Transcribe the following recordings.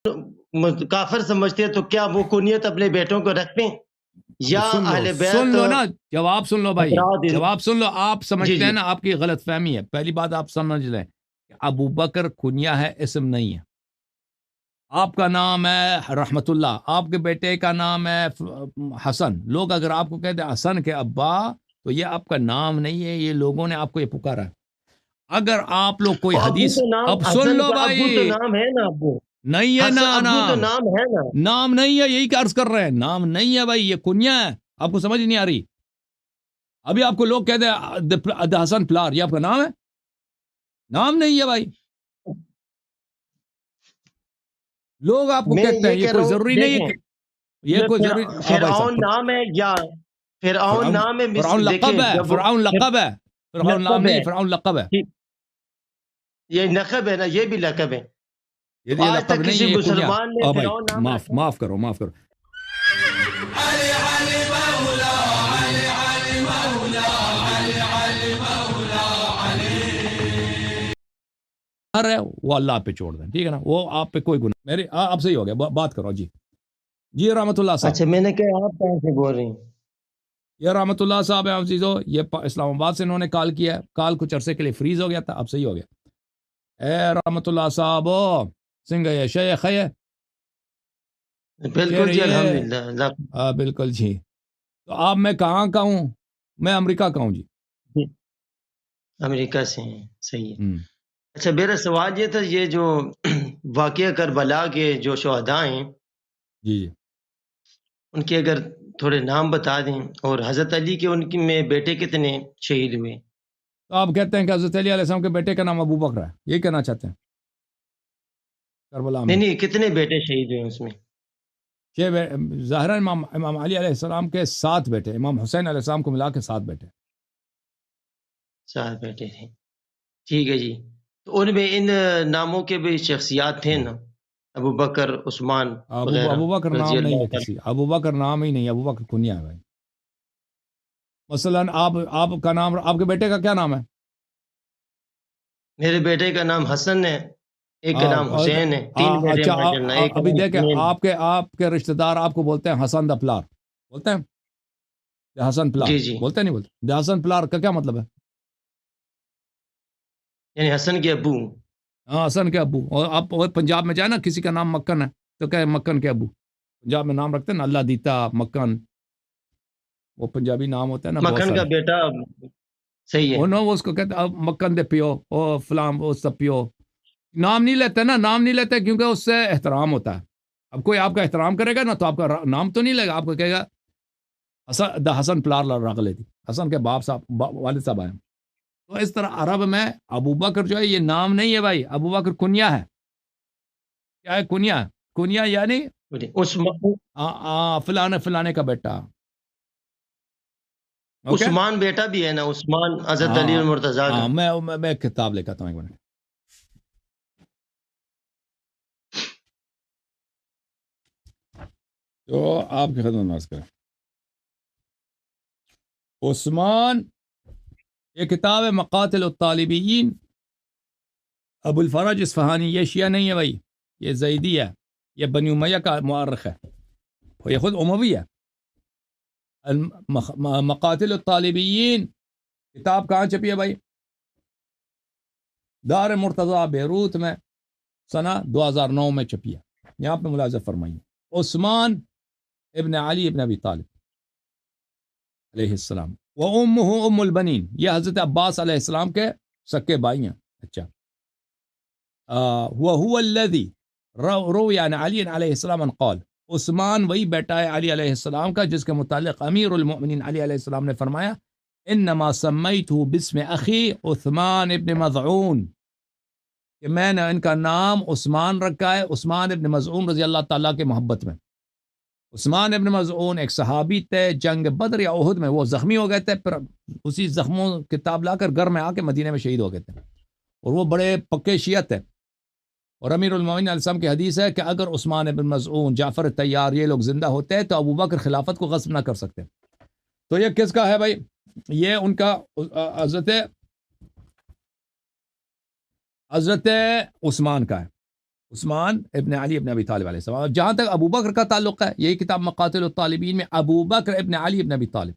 کافر سمجھتے ہیں تو کیا وہ کنیت اپنے بیٹوں کو رکھتے ہیں یا اہل بیت سن لو نا، جواب سن لو بھائی، حضرات جواب سن لو. آپ جی سمجھتے ہیں جی نا آپ کی غلط فہمی ہے. پہلی بات آپ سمجھ لیں کہ ابو بکر کنیا ہے، اسم نہیں ہے. آپ کا نام ہے رحمت اللہ، آپ کے بیٹے کا نام ہے حسن. لوگ اگر آپ کو کہتے ہیں حسن کے ابا تو یہ آپ کا نام نہیں ہے، یہ لوگوں نے آپ کو یہ پکارا ہے. اگر آپ لوگ کوئی ابو حدیث، تو نام اب سن حسن لو کا ابو تو بھائی، نام ہے نا ابو نہیں ہے نا ابو تو نام، نام ہے نا نام نہیں ہے، یہی کہ عرض کر رہے ہیں نام نہیں ہے بھائی، یہ کنیا ہے. آپ کو سمجھ نہیں آ رہی؟ ابھی آپ کو لوگ کہتے ہیں حسن پلار، یہ آپ کا نام ہے؟ نام نہیں ہے بھائی. لوگ آپ کو میں کہتے ہیں، یہ یہ کہہ کوئی رہا ہوں ضروری نہیں ہے دیکھیں کہ یہ کوئی ضروری. ہاں بھائی فرعون صاحب، نام ہے یا فرعون فرعون، نام ہے فرعون دیکھیں لقب ہے، جب فرعون لقب ہے، فرعون نام لقب نہیں، ہے فرعون لقب ہے. یہ لقب ہے نا، یہ بھی لقب ہے. تو یہ آج لقب تک نہیں کسی ہے، یہ کنیا. مسلمان نے بھائی فرعون نام معاف رکھا ہے؟ معاف کرو، معاف کرو. ہے وہ اللہ پہ چھوڑ دیں، ٹھیک ہے نا، وہ آپ پہ کوئی گناہ میری آپ سے ہی ہو گیا. بات کرو جی. جی رحمت اللہ صاحب، اچھا میں نے کہا آپ کہاں سے بول رہے ہیں؟ یہ رحمت اللہ صاحب ہے عزیزو، یہ اسلام آباد سے انہوں نے کال کیا ہے. کال کچھ عرصے کے لیے فریز ہو گیا تھا، اب صحیح ہو گیا. اے رحمت اللہ صاحب سنگ ہے شیخ ہے بالکل جی الحمدللہ. بالکل جی. تو آپ میں کہاں کا ہوں؟ میں امریکہ کا ہوں جی. امریکہ سے ہیں، صحیح ہے. ہم، اچھا میرا سوال یہ تھا، یہ جو واقعہ کربلا کے جو شہداء ہیں جی جی. ان کے اگر تھوڑے نام بتا دیں، اور حضرت علی کے ان کی میں بیٹے کتنے شہید ہوئے؟ تو آپ کہتے ہیں کہ حضرت علی علیہ السلام کے بیٹے کا نام ابو بکر ہے، یہ کہنا چاہتے ہیں کربلا میں؟ نہیں کتنے بیٹے شہید ہوئے اس میں؟ ظاہر امام علی علیہ السلام کے 7 بیٹے، امام حسین علیہ السلام کو ملا کے 7 بیٹے. 7 بیٹے تھے. ٹھیک ہے جی. تو ان میں ان ناموں کے بھی شخصیات تھے نا، ابو بکر، عثمان وغیرہ ابو بکر رضی نام نہیں اللہ ہے تعالیٰ. کسی، ابو بکر نام ہی نہیں ہے، ابو بکر کنیا ہے بھائی. مثلا آپ کا نام، آپ کے بیٹے کا کیا نام ہے؟ میرے بیٹے کا نام حسن ہے، ایک کا نام حسین ہے. 3 بیٹے اچھا ماشاء اللہ. ایک کا ابھی نام دیکھیں حسنین. آپ کے رشتہ دار آپ کو بولتے ہیں حسن دا پلار، بولتے ہیں حسن پلار، جی جی، بولتے ہیں نہیں بولتے؟ حسن پلار کا کیا مطلب ہے؟ یعنی حسن کے ابو. ہاں حسن کے ابو. اور آپ پنجاب میں جائیں نا، کسی کا نام مکن ہے تو کہ مکن کے ابو. پنجاب میں نام رکھتے ہیں نا، اللہ دیتا، مکن، وہ پنجابی نام ہوتا ہے نا بہت مکھن کا سارے. بیٹا صحیح ہے. وہ وہ اس کو کہتے ہیں مکن دے پیو، او فلام، وہ سب پیو. نام نہیں لیتے نا، نام نہیں لیتے کیونکہ اس سے احترام ہوتا ہے. اب کوئی آپ کا احترام کرے گا نا تو آپ کا نام تو نہیں لے گا، آپ کو کہے گا حسن پلار رکھ لیتی، حسن کے باپ صاحب، والد صاحب آئے. تو اس طرح عرب میں ابو بکر جو ہے یہ نام نہیں ہے بھائی، ابو بکر کنیا ہے. کیا ہے کنیا؟ کنیا یعنی فلانے فلانے کا بیٹا. اوکے. عثمان بیٹا بھی ہے نا، عثمان حضرت علی ہاں المرتضیٰ کا. میں کتاب لے کے آتا ہوں ایک منٹ. تو آپ کی خدمت ناز کریں. عثمان، یہ کتاب ہے مقاتل الطالبین، ابو الفرج اصفہانی. یہ شیعہ نہیں ہے بھائی، یہ زیدی ہے، یہ بنی امیہ کا مورخ ہے، اور یہ خود اموی ہے. مقاتل الطالبین کتاب کہاں چھپی ہے بھائی؟ دار مرتضیٰ بیروت میں سنہ 2009 میں چھپی ہے. یہاں پہ ملاحظہ فرمائیے. عثمان ابن علی ابن ابی طالب علیہ السلام، وامہ ام البنین، یہ حضرت عباس علیہ السلام کے سکے بھائی ہیں. اچھا، وهو الذي روی عن علی علیہ السلام ان قال، عثمان وہی بیٹا ہے علی علیہ السلام کا جس کے متعلق امیر المؤمنین علی علیہ السلام نے فرمایا انما سمیتہ باسم اخی عثمان ابن مظعون، کہ میں نے ان کا نام عثمان رکھا ہے عثمان ابن مظعون رضی اللہ تعالیٰ کے محبت میں. عثمان ابن مظعون ایک صحابی تھے، جنگ بدر یا احد میں وہ زخمی ہو گئے تھے، پھر اسی زخموں کتاب لا کر گھر میں آ کے مدینے میں شہید ہو گئے تھے، اور وہ بڑے پکے شیعہ تھے. اور امیر المومنین علیہ السلام کی حدیث ہے کہ اگر عثمان ابن مظعون، جعفر طیار یہ لوگ زندہ ہوتے تو ابو بکر خلافت کو غصب نہ کر سکتے. تو یہ کس کا ہے بھائی؟ یہ ان کا حضرت عثمان کا ہے. عثمان ابن علی ابن ابی طالب علیہ السلام. جہاں تک ابو بکر کا تعلق ہے، یہی کتاب مقاتل الطالبین میں ابو بکر ابن علی ابن ابی طالب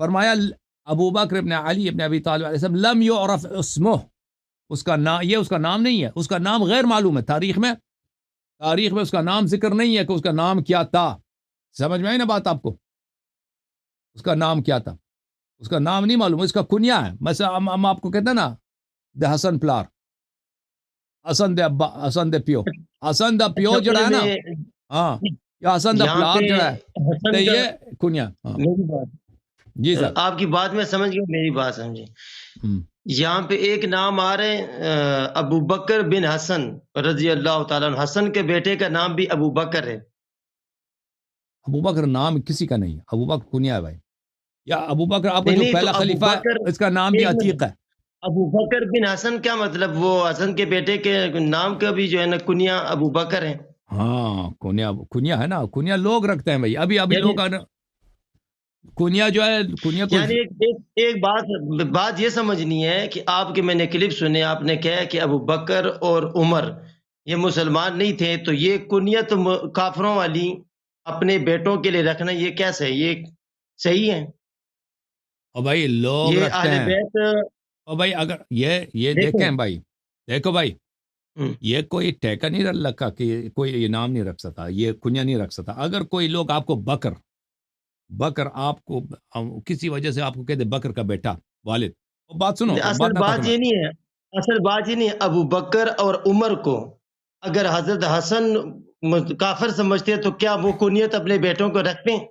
فرمایا، ابو بکر ابن علی ابن ابی طالب علیہ السلام لم یعرف اسمہ، اس کا نام، یہ اس کا نام نہیں ہے، اس کا نام غیر معلوم ہے. تاریخ میں اس کا نام ذکر نہیں ہے کہ اس کا نام کیا تھا. سمجھ میں آئی نا بات آپ کو؟ اس کا نام کیا تھا، اس کا نام نہیں معلوم، اس کا کنیا ہے. مثلا ہم آپ کو کہتے ہیں نا دا حسن پلار، حسن دے ابا، حسن دے پیو، حسن دا پیو اچھا جڑا ہے نا، میں ہاں، یا حسن دا یہاں پلار پہ جڑا ہے، تو حسن کا یہ کنیا. ہاں میری بات جی سر. آپ کی بات میں سمجھ گیا، میری بات سمجھے. ہم. یہاں پہ ایک نام آ رہے ہیں ابو بکر بن حسن رضی اللہ تعالیٰ عنہ. حسن کے بیٹے کا نام بھی ابو بکر ہے. ابو بکر نام کسی کا نہیں ہے، ابو بکر کنیا ہے بھائی. یا ابو بکر آپ کا نہیں جو نہیں، تو پہلا ابو خلیفہ بکر، ہے، اس کا نام بھی ایک منٹ، عتیق ہے. ابو بکر بن حسن کیا مطلب؟ وہ حسن کے بیٹے کے نام کا بھی جو ہے نا کنیا ابو بکر ہے. ہاں کنیا، کنیا ہے نا، کنیا لوگ رکھتے ہیں بھائی. ابھی یعنی لوگ کنیا جو ہے، کنیا کو یعنی ایک بات یہ سمجھنی ہے کہ آپ کے، میں نے کلپ سنے، آپ نے کہا کہ ابو بکر اور عمر یہ مسلمان نہیں تھے، تو یہ کنیت کافروں والی اپنے بیٹوں کے لیے رکھنا یہ کیسے ہے؟ یہ صحیح ہے؟ اور بھائی لوگ یہ رکھتے اہل ہیں. بیت اور بھائی اگر یہ دیکھیں. دیکھیں بھائی، دیکھو بھائی، ہم، یہ کوئی ٹیکہ نہیں رکھا کہ کوئی یہ نام نہیں رکھ سکتا، یہ کنیا نہیں رکھ سکتا. اگر کوئی لوگ آپ کو بکر آپ کو کسی وجہ سے آپ کو کہتے بکر کا بیٹا والد، اور بات سنو، اصل بات نہ بات ختم ہے. یہ نہیں ہے، اصل بات یہ نہیں ہے. ابو بکر اور عمر کو اگر حضرت حسن کافر سمجھتے ہیں تو کیا وہ کنیت اپنے بیٹوں کو رکھتے ہیں؟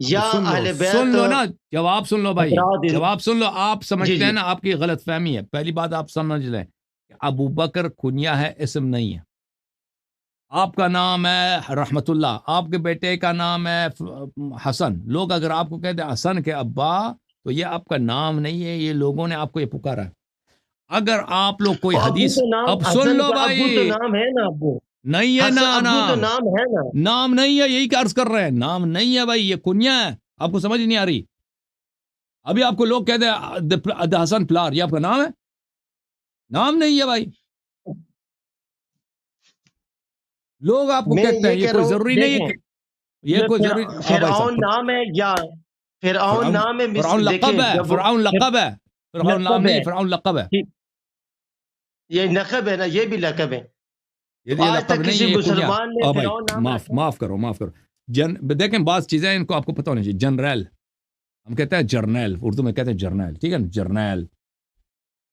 یا اہل سن بیت لو نا، جواب سن لو بھائی، حضرات جواب سن لو. آپ جی سمجھتے جی ہیں نا، آپ کی غلط فہمی ہے. پہلی بات آپ سمجھ لیں کہ ابو بکر کنیا ہے، اسم نہیں ہے. آپ کا نام ہے رحمت اللہ، آپ کے بیٹے کا نام ہے حسن. لوگ اگر آپ کو کہتے ہیں حسن کے ابا، تو یہ آپ کا نام نہیں ہے، یہ لوگوں نے آپ کو یہ پکارا ہے. اگر آپ لوگ کوئی اور ابو حدیث، تو نام، اب سن حسن لو کا ابو تو بھائی، نام ہے نا ابو. نہیں ہے نا، ابو تو نام ہے نا. نام نہیں ہے، یہی عرض کر رہے ہیں، نام نہیں ہے بھائی، یہ کنیا ہے. آپ کو سمجھ نہیں آ رہی؟ ابھی آپ کو لوگ کہتے ہیں دا حسن پلار، یہ آپ کا نام ہے؟ نام نہیں ہے بھائی. لوگ آپ کو میں کہتے ہیں، یہ یہ کہہ رہا کوئی ہوں، ضروری نہیں ہے کہ دیکھیں، یہ یہ کوئی ضروری. ہاں بھائی فرعون صاحب، نام ہے یا فرعون فرعون، نام ہے. فرعون لقب دیکھیں ہے، جب فرعون لقب ہے، فرعون نام لقب نہیں، ہے، فرعون لقب ہے. یہ لقب ہے نا، یہ بھی لقب ہے. تو یہ آج لقب تک نہیں کسی ہے، یہ کنیا. مسلمان نے او بھائی فرعون نام رکھا؟ معاف کرو. دیکھیں بعض چیزیں ان کو آپ کو پتہ ہونا چاہیے. جنرل، ہم کہتے ہیں جرنیل، اردو میں کہتے ہیں جرنیل، ٹھیک ہے نا، جرنیل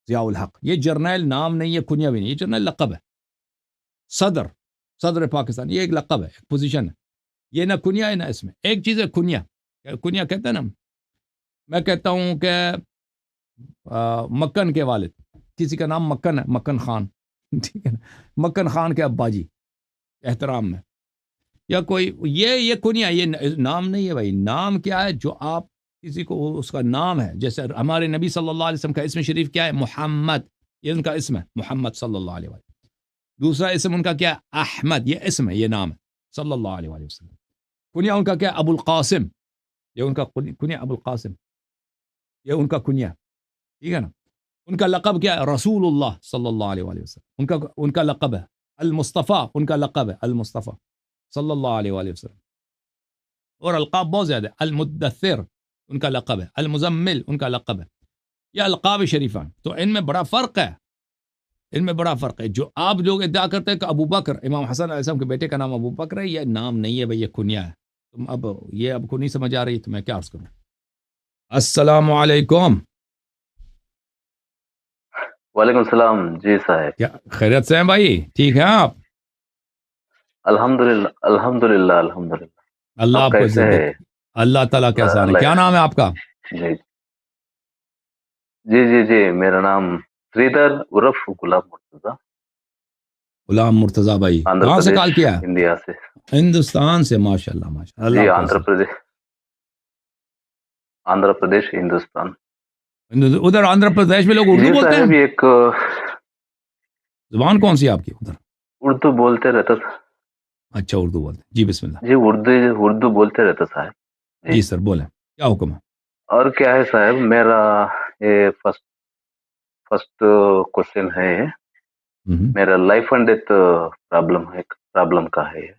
ضیاء الحق. یہ جرنیل نام نہیں ہے، کنیا بھی نہیں، یہ جرنیل لقب ہے. صدر پاکستان، یہ ایک لقب ہے، ایک پوزیشن ہے. یہ نہ کنیا ہے نہ اس میں. ایک چیز ہے کنیا. کنیا کہتے ہیں نا، میں کہتا ہوں کہ مکن کے والد، کسی کا نام مکن ہے، مکن خان، ٹھیک ہے نا، مکن خان کے ابا جی، احترام میں. یا کوئی یہ کنیا، یہ نام نہیں ہے بھائی. نام کیا ہے؟ جو آپ کسی کو اس کا نام ہے. جیسے ہمارے نبی صلی اللہ علیہ وسلم کا اسم شریف کیا ہے؟ محمد، یہ ان کا اسم ہے، محمد صلی اللہ علیہ وسلم. دوسرا اسم ان کا کیا ہے؟ احمد، یہ اسم ہے، یہ نام ہے، صلی اللہ علیہ وسلم. کنیا ان کا کیا ہے؟ ابو القاسم، یہ ان کا کنیا ابو القاسم، یہ ان کا کنیا، ٹھیک ہے نا. ان کا لقب کیا ہے؟ رسول اللہ صلی اللہ علیہ وسلم. ان کا لقب ہے المصطفیٰ، ان کا لقب ہے المصطفیٰ صلی اللہ علیہ وسلم. اور القاب بہت زیادہ ہے. المدثر ان کا لقب ہے، المزمل ان کا لقب ہے. یہ القاب شریفہ. تو ان میں بڑا فرق ہے، ان میں بڑا فرق ہے. جو آپ لوگ ادعا کرتے ہیں کہ ابو بکر، امام حسن علیہ السلام کے بیٹے کا نام ابو بکر ہے، یہ نام نہیں ہے بھائی، یہ کنیا ہے. تم اب یہ اب کو نہیں سمجھ آ رہی تو میں کیا عرض کروں. السلام علیکم. وعلیکم السلام. جی صاحب، کیا خیریت سے ہیں بھائی؟ ٹھیک ہیں آپ؟ الحمدللہ الحمدللہ الحمدللہ. اللہ آپ آپ کو کیسے عزت دے. ہے؟ اللہ تعالیٰ کا احسان ہے. کیا نام ہے آپ کا؟ جی جی جی جی میرا نام سریدر عرف غلام مرتضی، غلام مرتضیٰ بھائی. آندھر کہاں سے پردیش کال کیا ہے؟ انڈیا سے. ہندوستان سے. ماشاء اللہ ماشاء اللہ. جی اللہ آپ کو آندھر پردیش، آندھر پردیش ہندوستان. ادھر آندھرا پردیش میں لوگ اردو جی بولتے صاحب، ہیں؟ ایک زبان کون سی ہے آپ کی ادھر؟ اردو بولتے رہتا تھا. اچھا اردو بولتے ہیں. جی بسم اللہ. جی اردو بولتے رہتا صاحب. جی سر بولیں، کیا حکم ہے؟ اور کیا ہے صاحب، میرا یہ فرسٹ کوشچن ہے. میرا لائف اینڈ ڈیتھ پرابلم کا ہے یہ۔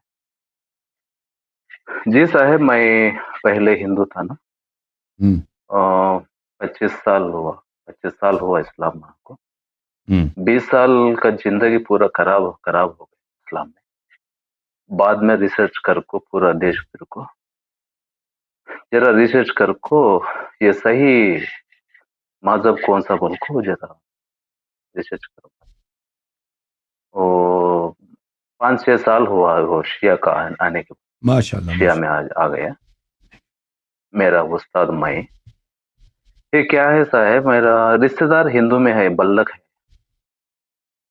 جی صاحب، میں پہلے ہندو تھا نا، 25 سال ہوا اسلام میں کو۔ 20 سال کا زندگی پورا خراب ہو گیا اسلام میں۔ بعد میں ریسرچ کر کو پورا دیش پھر کو ذرا ریسرچ کر کو یہ صحیح مذہب کون سا بول کو ذرا ریسرچ کرو۔ 5-6 سال ہوا وہ شیعہ کا آنے کے بعد ماشاءاللہ شیعہ میں آ گیا میرا استاد میں۔ یہ کیا ہے صاحب، میرا رشتہ دار ہندو میں ہے، بلک ہے،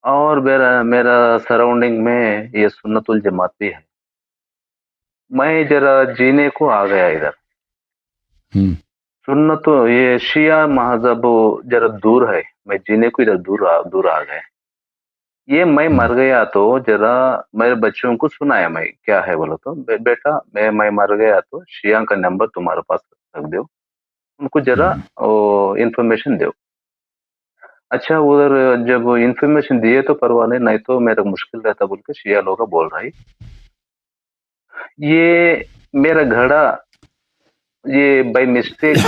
اور میرا سراؤنڈنگ میں یہ سنت الجماعت بھی ہے۔ میں ذرا جینے کو آ گیا ادھر سنت، یہ شیعہ مذہب ذرا دور ہے، میں جینے کو ادھر دور آ گیا۔ یہ میں مر گیا تو ذرا میرے بچوں کو سنایا میں کیا ہے بولو تو، بیٹا میں مر گیا تو شیعہ کا نمبر تمہارے پاس رکھ دو، ان کو ذرا انفارمیشن دو۔ اچھا، ادھر جب انفارمیشن دیے تو پرواہ نہیں تو میرا مشکل رہتا بول کے شیعہ لوگ بول رہا۔ یہ میرا گھڑا یہ بائی مسٹیک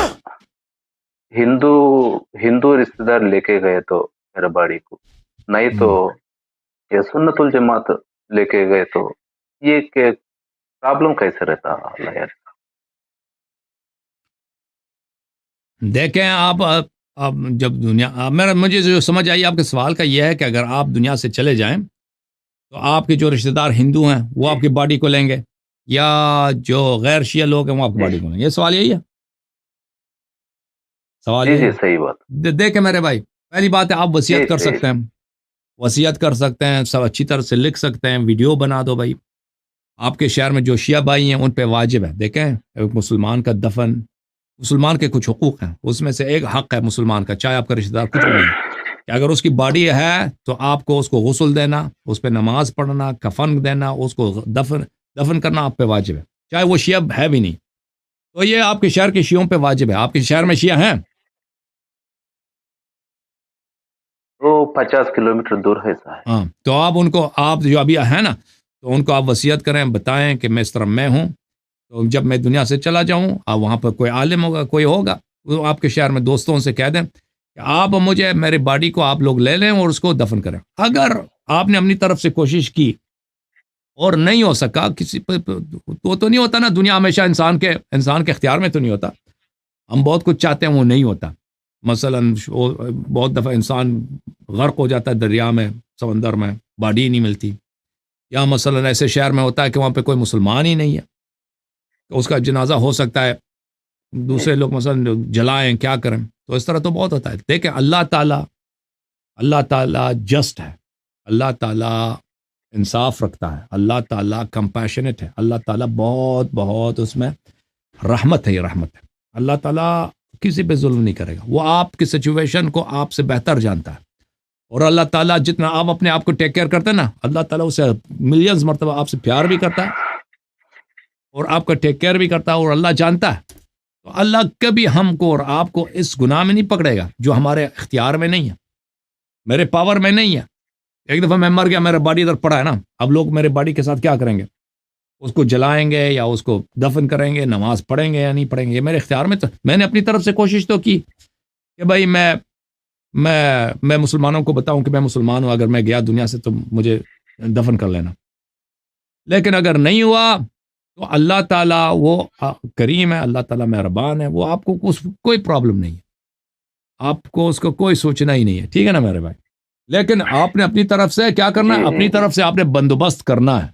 ہندو رشتے دار لے کے گئے تو میرا باڑی کو، نہیں تو یہ سنت الجماعت لے کے گئے تو یہ پرابلم کیسے رہتا اللہ یار۔ دیکھیں آپ جب مجھے جو سمجھ آئی آپ کے سوال کا یہ ہے کہ اگر آپ دنیا سے چلے جائیں تو آپ کے جو رشتہ دار ہندو ہیں وہ آپ کی باڈی کو لیں گے، یا جو غیر شیعہ لوگ ہیں وہ آپ کی باڈی کو لیں گے؟ یہ سوال یہی ہے، سوال جی صحیح بات۔ دیکھیں میرے بھائی، پہلی بات ہے آپ وصیت کر سکتے ہیں، وصیت کر سکتے ہیں، سب اچھی طرح سے لکھ سکتے ہیں، ویڈیو بنا دو بھائی۔ آپ کے شہر میں جو شیعہ بھائی ہیں ان پہ واجب ہے، دیکھیں مسلمان کا دفن، مسلمان کے کچھ حقوق ہیں، اس میں سے ایک حق ہے مسلمان کا، چاہے آپ کا رشتہ دار کچھ بھی نہیں، کہ اگر اس کی باڈی ہے تو آپ کو اس کو غسل دینا، اس پہ نماز پڑھنا، کفن دینا، اس کو دفن کرنا آپ پہ واجب ہے، چاہے وہ شیعہ ہے بھی نہیں۔ تو یہ آپ کے شہر کے شیعوں پہ واجب ہے۔ آپ کے شہر میں شیعہ ہیں؟ وہ 50 کلومیٹر دور ہے صاحب۔ ہاں، تو آپ جو ابھی ہیں نا، تو ان کو آپ وصیت کریں، بتائیں کہ میں اس طرح میں ہوں، تو جب میں دنیا سے چلا جاؤں آپ وہاں پر کوئی عالم ہوگا، کوئی ہوگا، وہ آپ کے شہر میں دوستوں سے کہہ دیں کہ آپ مجھے میری باڈی کو آپ لوگ لے لیں اور اس کو دفن کریں۔ اگر آپ نے اپنی طرف سے کوشش کی اور نہیں ہو سکا، کسی تو نہیں ہوتا نا، دنیا ہمیشہ انسان کے اختیار میں تو نہیں ہوتا، ہم بہت کچھ چاہتے ہیں وہ نہیں ہوتا۔ مثلا بہت دفعہ انسان غرق ہو جاتا ہے دریا میں، سمندر میں، باڈی نہیں ملتی، یا مثلا ایسے شہر میں ہوتا ہے کہ وہاں پہ کوئی مسلمان ہی نہیں ہے، تو اس کا جنازہ ہو سکتا ہے دوسرے لوگ مثلا جلائیں، کیا کریں، تو اس طرح تو بہت ہوتا ہے۔ دیکھیں اللہ تعالیٰ جسٹ ہے، اللہ تعالیٰ انصاف رکھتا ہے، اللہ تعالیٰ کمپیشنٹ ہے، اللہ تعالیٰ بہت اس میں رحمت ہے، یہ رحمت ہے۔ اللہ تعالیٰ کسی پہ ظلم نہیں کرے گا، وہ آپ کی سچویشن کو آپ سے بہتر جانتا ہے، اور اللہ تعالیٰ جتنا آپ اپنے آپ کو ٹیک کیئر کرتے ہیں نا، اللہ تعالیٰ اسے ملینز مرتبہ آپ سے پیار بھی کرتا ہے اور آپ کا ٹیک کیئر بھی کرتا ہے، اور اللہ جانتا ہے۔ تو اللہ کبھی ہم کو اور آپ کو اس گناہ میں نہیں پکڑے گا جو ہمارے اختیار میں نہیں ہے، میرے پاور میں نہیں ہے۔ ایک دفعہ میں مر گیا، میرا باڈی ادھر پڑا ہے نا، اب لوگ میرے باڈی کے ساتھ کیا کریں گے؟ اس کو جلائیں گے یا اس کو دفن کریں گے، نماز پڑھیں گے یا نہیں پڑھیں گے، یہ میرے اختیار میں۔ تو میں نے اپنی طرف سے کوشش تو کی کہ بھائی میں مسلمانوں کو بتاؤں کہ میں مسلمان ہوں، اگر میں گیا دنیا سے تو مجھے دفن کر لینا، لیکن اگر نہیں ہوا تو اللہ تعالیٰ وہ کریم ہے، اللہ تعالیٰ مہربان ہے، وہ آپ کو کوئی پرابلم نہیں ہے، آپ کو اس کو کوئی سوچنا ہی نہیں ہے، ٹھیک ہے نا میرے بھائی؟ لیکن آپ نے اپنی طرف سے کیا کرنا ہے؟ اپنی طرف سے آپ نے بندوبست کرنا ہے،